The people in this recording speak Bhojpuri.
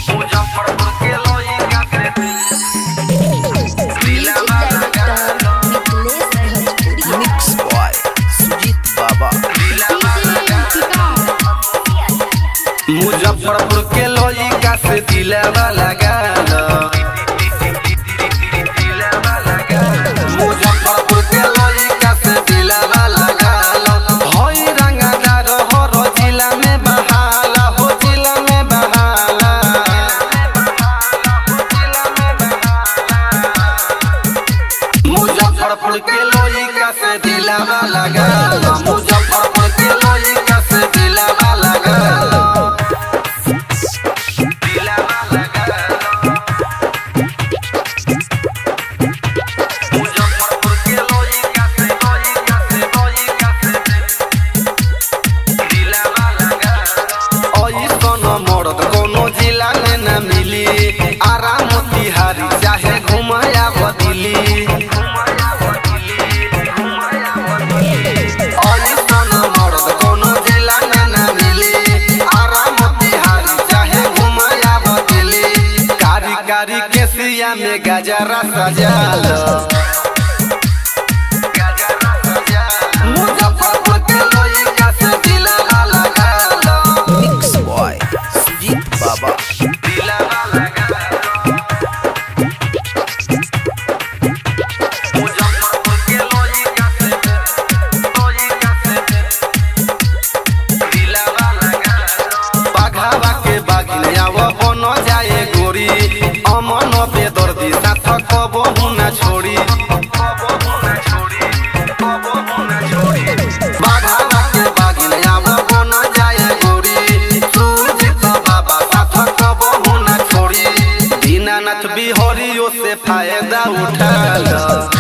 मुजफ्फरपुर के लोइका से दिलवा लगा लो। मिक्स बॉय सुजीत बाबा। मुजफ्फरपुर के लोइका से दिलवा लगा लो। मुजफ्फरपुर के लोइका से दिलवा लगा लो। होई रंगदार हो रो जिला में बहाला हो, जिला में बहाला। मुजफ्फरपुर के लोइका से दिलवा लगा लो। मुजफ्फरपुर के लोइका से दिलवा लगा लो। दिलवा लगा लो। मुजफ्फरपुर के लोइका से दिलवा लगा लो। ऐसन मर्द कोनो जिला में न मिली, आराम तिहारी चाहे घुमाया बदली। ऐसन मर्द कोनो जिला में न मिली, आराम तिहारी चाहे घुमाया बदली। कारी कारी केसिया में गजरा सजा लो। मुजफ्फरपुर के लोइका से दिलवा लगा लो। मिक्स बॉय सुजीत बाबा। दिलवा लगा लो। मुजफ्फरपुर के लोइका से दिलवा लगा लो। बाघावा के बागिन आव बन जाए गोरी, अमन बेदर्दी साथ कबहू न छोड़ी। बाघावा के बागिन आव बन जाए गोरी, सुजीत बाबा साथ कबहू न छोड़ी। दीनानाथ बिहारियों से फायदा उठा लो।